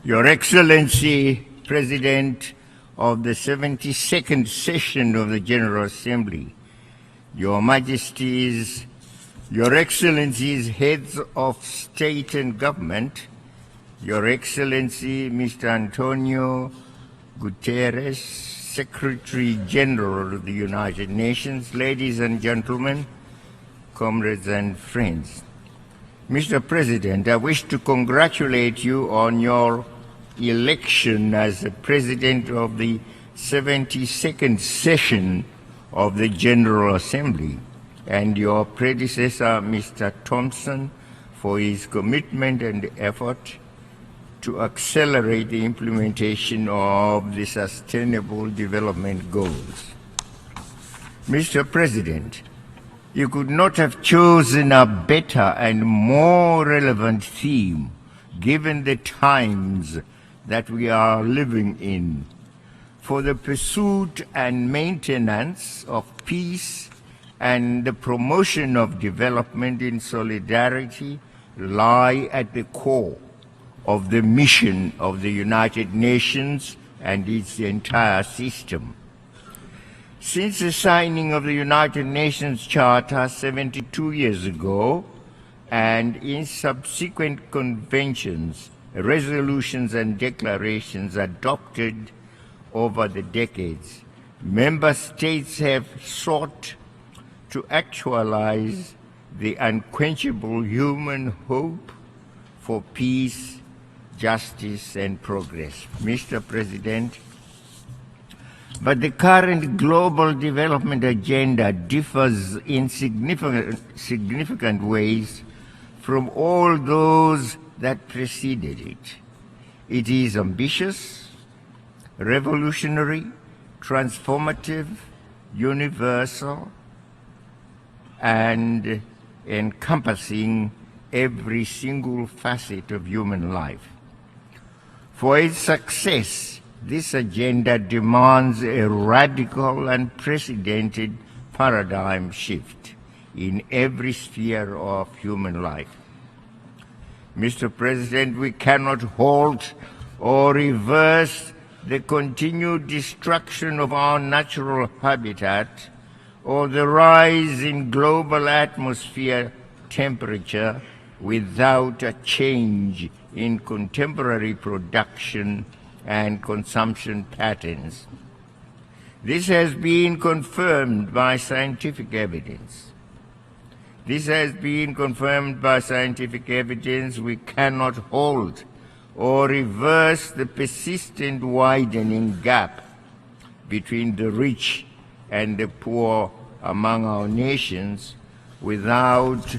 Your Excellency, President of the 72nd session of the General Assembly, Your Majesties, Your Excellencies, Heads of State and Government, Your Excellency Mr. Antonio Guterres, Secretary General of the United Nations, ladies and gentlemen, comrades and friends. Mr. President, I wish to congratulate you on your election as the President of the 72nd session of the General Assembly, and your predecessor, Mr. Thompson, for his commitment and effort to accelerate the implementation of the Sustainable Development Goals. Mr. President, you could not have chosen a better and more relevant theme given the times that we are living in. For the pursuit and maintenance of peace and the promotion of development in solidarity lie at the core of the mission of the United Nations and its entire system. Since the signing of the United Nations Charter 72 years ago, and in subsequent conventions, resolutions and declarations adopted over the decades, member states have sought to actualize the unquenchable human hope for peace, justice and progress. Mr. President, but the current global development agenda differs in significant ways from all those that preceded it. It is ambitious, revolutionary, transformative, universal, and encompassing every single facet of human life. For its success, this agenda demands a radical and unprecedented paradigm shift in every sphere of human life. Mr. President, we cannot halt or reverse the continued destruction of our natural habitat or the rise in global atmosphere temperature without a change in contemporary production and consumption patterns. This has been confirmed by scientific evidence. We cannot halt or reverse the persistent widening gap between the rich and the poor among our nations without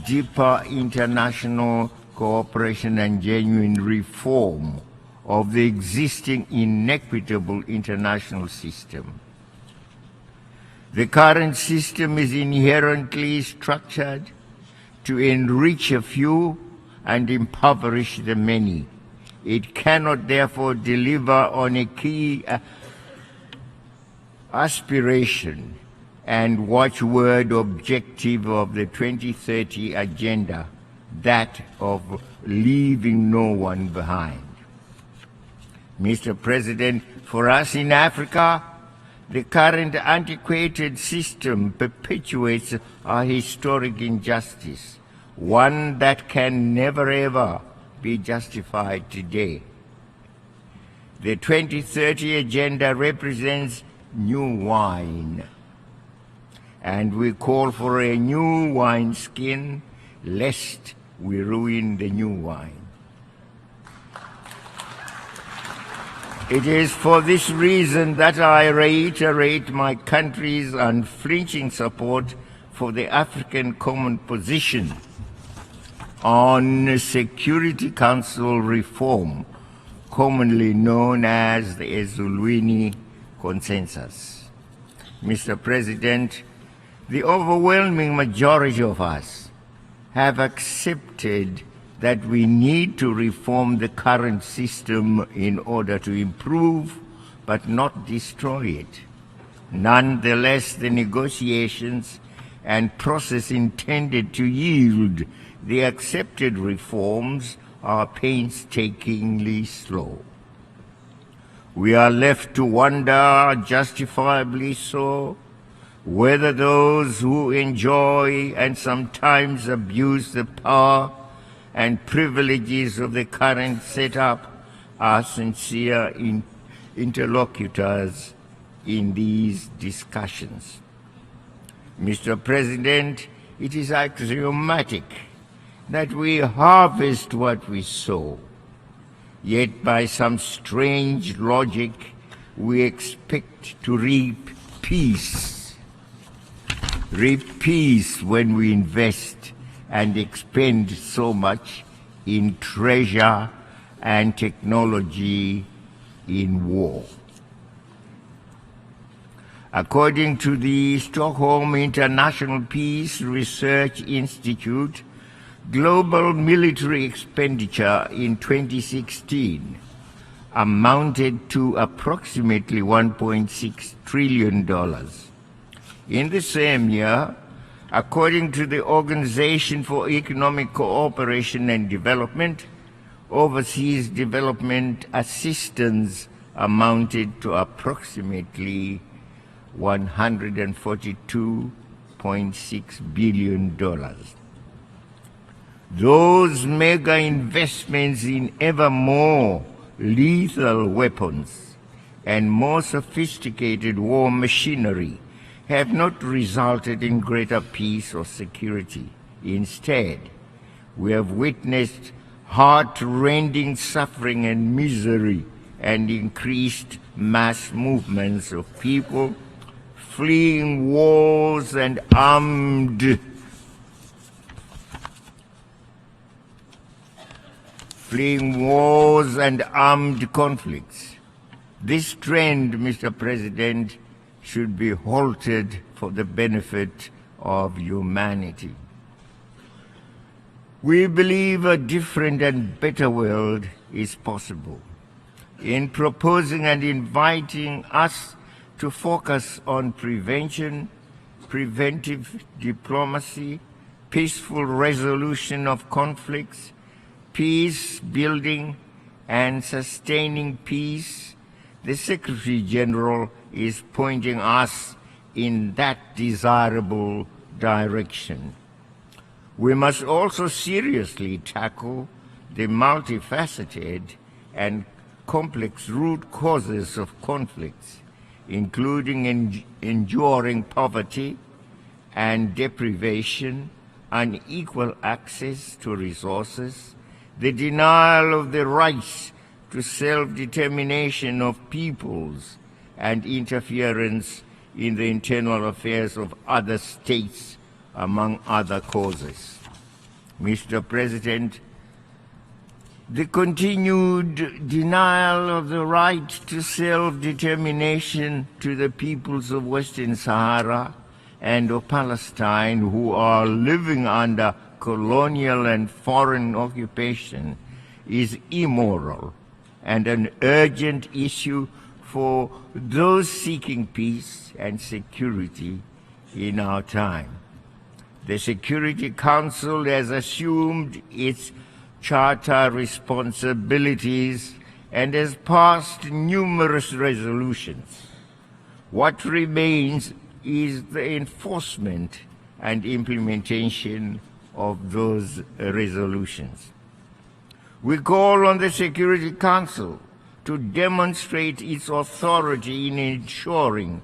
deeper international cooperation and genuine reform of the existing inequitable international system. The current system is inherently structured to enrich a few and impoverish the many. It cannot therefore deliver on a key aspiration and watchword objective of the 2030 agenda, that of leaving no one behind. Mr. President, for us in Africa, the current antiquated system perpetuates a historic injustice, one that can never ever be justified today. The 2030 agenda represents new wine, and we call for a new wineskin, lest we ruin the new wine. It is for this reason that I reiterate my country's unflinching support for the African Common Position on Security Council reform, commonly known as the Ezulwini Consensus. Mr. President, the overwhelming majority of us have accepted that we need to reform the current system in order to improve but not destroy it. Nonetheless, the negotiations and process intended to yield the accepted reforms are painstakingly slow. We are left to wonder, justifiably so, whether those who enjoy and sometimes abuse the power and privileges of the current setup are sincere interlocutors in these discussions. Mr. President, it is axiomatic that we harvest what we sow, yet by some strange logic we expect to reap peace. Reap peace when we invest and expend so much in treasure and technology in war. According to the Stockholm International Peace Research Institute, global military expenditure in 2016 amounted to approximately $1.6 trillion. In the same year, according to the Organization for Economic Cooperation and Development, overseas development assistance amounted to approximately $142.6 billion. Those mega investments in ever more lethal weapons and more sophisticated war machinery have not resulted in greater peace or security. Instead, we have witnessed heart-rending suffering and misery and increased mass movements of people fleeing wars and armed conflicts. This trend, Mr. President, should be halted for the benefit of humanity. We believe a different and better world is possible. In proposing and inviting us to focus on prevention, preventive diplomacy, peaceful resolution of conflicts, peace building and sustaining peace, the Secretary General is pointing us in that desirable direction. We must also seriously tackle the multifaceted and complex root causes of conflicts, including enduring poverty and deprivation, unequal access to resources, the denial of the rights to self-determination of peoples, and interference in the internal affairs of other states, among other causes. Mr. President, the continued denial of the right to self-determination to the peoples of Western Sahara and of Palestine who are living under colonial and foreign occupation is immoral and an urgent issue for those seeking peace and security in our time. The Security Council has assumed its Charter responsibilities and has passed numerous resolutions. What remains is the enforcement and implementation of those resolutions. We call on the Security Council to demonstrate its authority in ensuring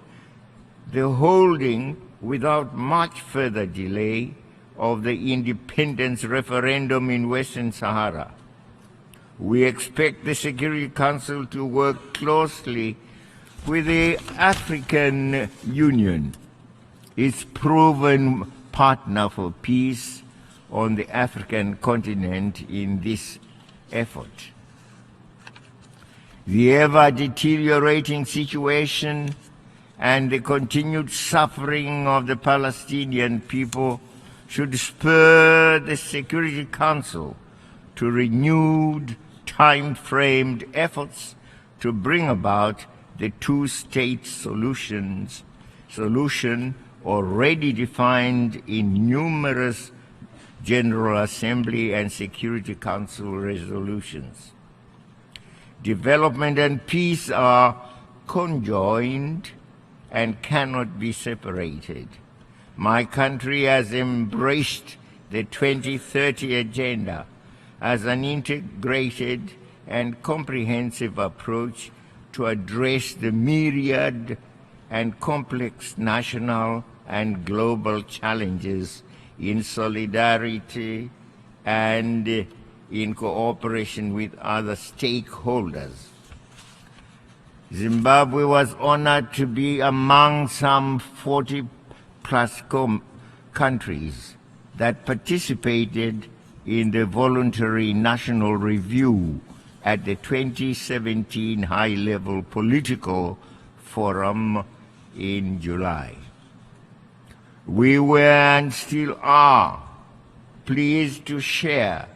the holding without much further delay of the independence referendum in Western Sahara. We expect the Security Council to work closely with the African Union, its proven partner for peace on the African continent in this effort. The ever-deteriorating situation and the continued suffering of the Palestinian people should spur the Security Council to renewed, time-framed efforts to bring about the two-state solution already defined in numerous General Assembly and Security Council resolutions. Development and peace are conjoined and cannot be separated. My country has embraced the 2030 Agenda as an integrated and comprehensive approach to address the myriad and complex national and global challenges in solidarity and in cooperation with other stakeholders. Zimbabwe was honored to be among some 40-plus countries that participated in the voluntary national review at the 2017 High-Level Political Forum in July. We were and still are pleased to share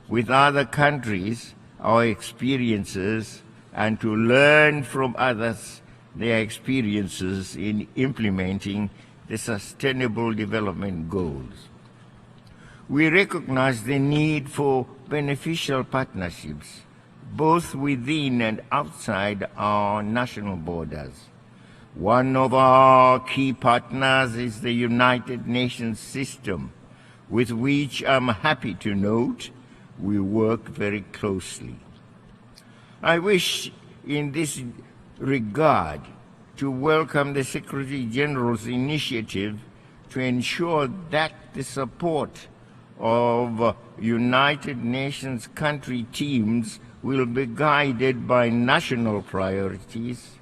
with other countries our experiences and to learn from others their experiences in implementing the Sustainable Development Goals. We recognize the need for beneficial partnerships, both within and outside our national borders. One of our key partners is the United Nations system, with which I'm happy to note we work very closely. I wish in this regard to welcome the Secretary General's initiative to ensure that the support of United Nations country teams will be guided by national priorities.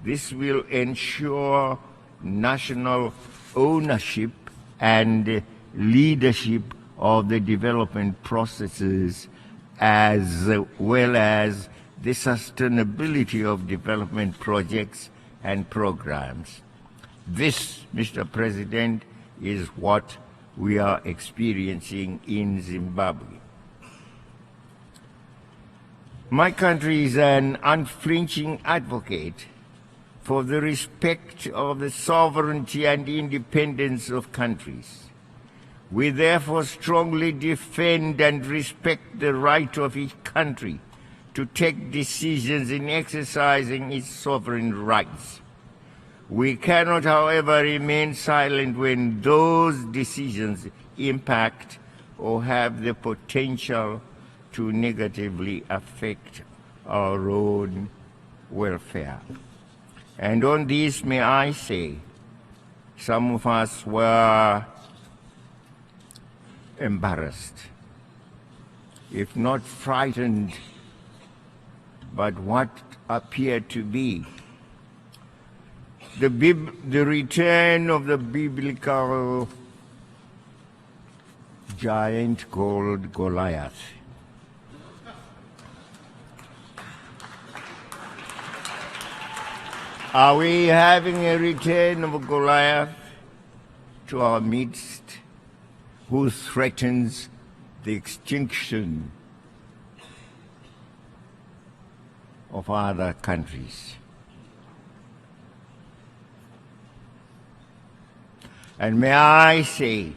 This will ensure national ownership and leadership of the development processes, as well as the sustainability of development projects and programs. This, Mr. President, is what we are experiencing in Zimbabwe. My country is an unflinching advocate for the respect of the sovereignty and independence of countries. We therefore strongly defend and respect the right of each country to take decisions in exercising its sovereign rights. We cannot, however, remain silent when those decisions impact or have the potential to negatively affect our own welfare. And on this, may I say, some of us were embarrassed, if not frightened, but what appeared to be the return of the biblical giant called Goliath. Are we having a return of Goliath to our midst, who threatens the extinction of other countries? And may I say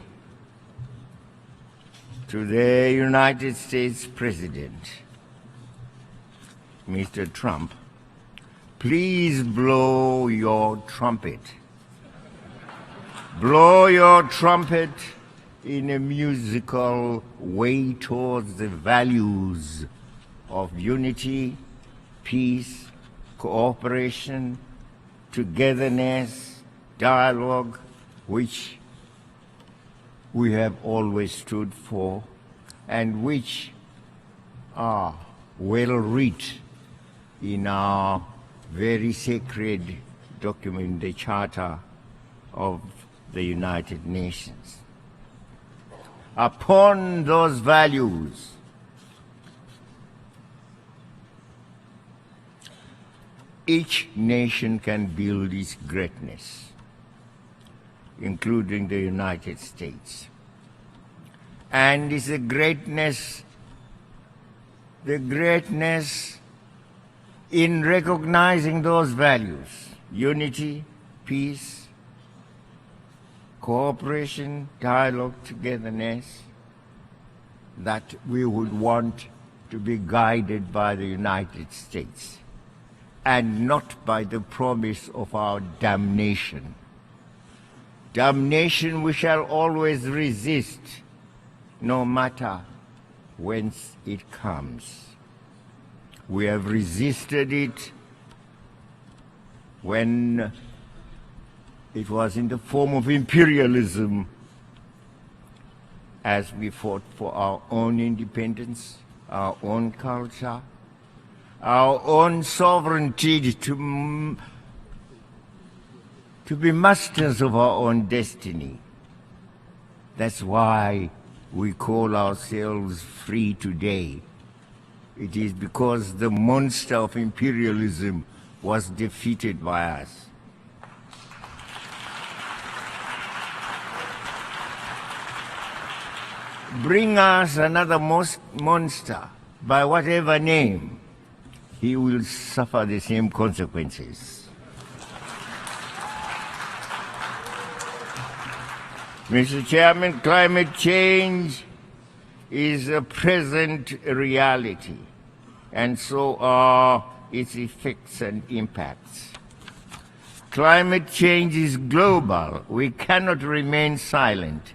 to the United States President, Mr. Trump, please blow your trumpet. Blow your trumpet in a musical way towards the values of unity, peace, cooperation, togetherness, dialogue, which we have always stood for and which are well written in our very sacred document, the Charter of the United Nations. Upon those values, each nation can build its greatness, including the United States. And it's the greatness in recognizing those values: unity, peace, cooperation, dialogue, togetherness, that we would want to be guided by the United States and not by the promise of our damnation. Damnation we shall always resist, no matter whence it comes. We have resisted it when it was in the form of imperialism, as we fought for our own independence, our own culture, our own sovereignty to be masters of our own destiny. That's why we call ourselves free today. It is because the monster of imperialism was defeated by us. Bring us another monster, by whatever name, he will suffer the same consequences. Mr. Chairman, climate change is a present reality, and so are its effects and impacts. Climate change is global. We cannot remain silent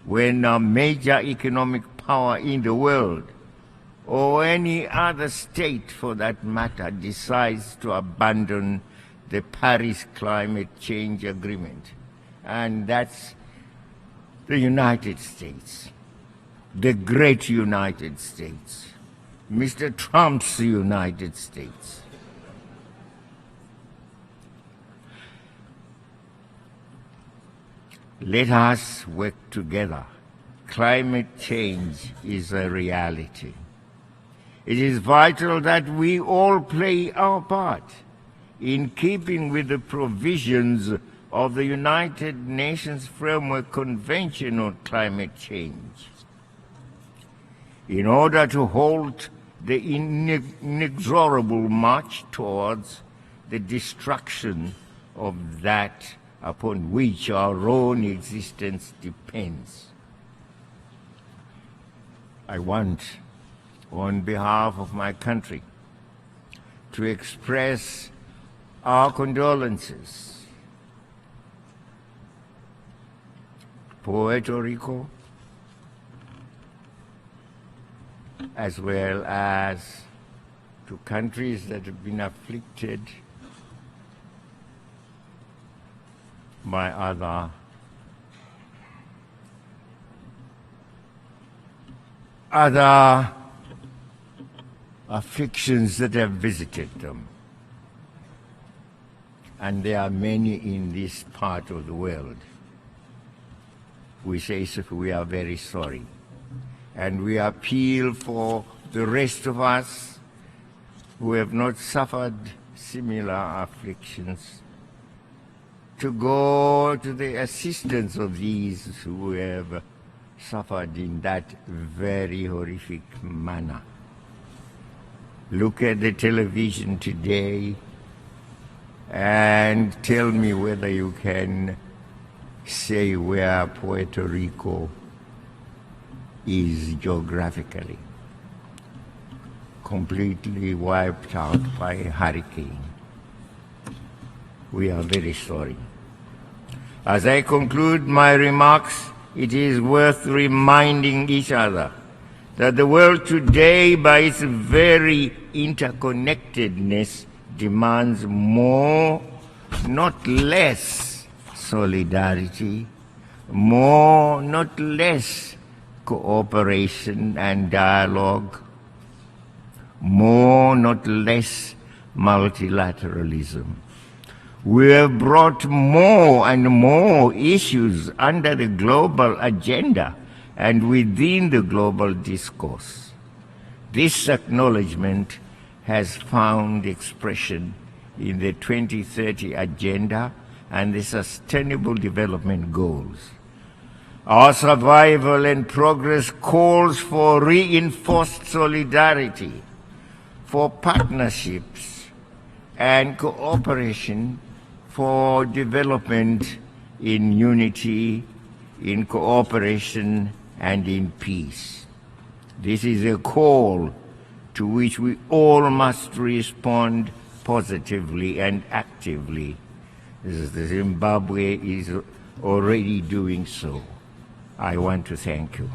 when a major economic power in the world, or any other state for that matter, decides to abandon the Paris Climate Change Agreement. And that's the United States, the great United States, Mr. Trump's United States. Let us work together. Climate change is a reality. It is vital that we all play our part in keeping with the provisions of the United Nations Framework Convention on Climate Change in order to halt the inexorable march towards the destruction of that upon which our own existence depends. I want, on behalf of my country, to express our condolences. Puerto Rico, as well as to countries that have been afflicted by other afflictions that have visited them. And there are many in this part of the world. We say so, we are very sorry. And we appeal for the rest of us who have not suffered similar afflictions to go to the assistance of these who have suffered in that very horrific manner. Look at the television today and tell me whether you can say where Puerto Rico is geographically. Completely wiped out by a hurricane. We are very sorry. As I conclude my remarks, it is worth reminding each other that the world today, by its very interconnectedness, demands more, not less, solidarity, more, not less, cooperation and dialogue, more, not less, multilateralism. We have brought more and more issues under the global agenda and within the global discourse. This acknowledgement has found expression in the 2030 Agenda and the Sustainable Development Goals. Our survival and progress calls for reinforced solidarity, for partnerships and cooperation, for development in unity, in cooperation, and in peace. This is a call to which we all must respond positively and actively. Zimbabwe is already doing so. I want to thank you.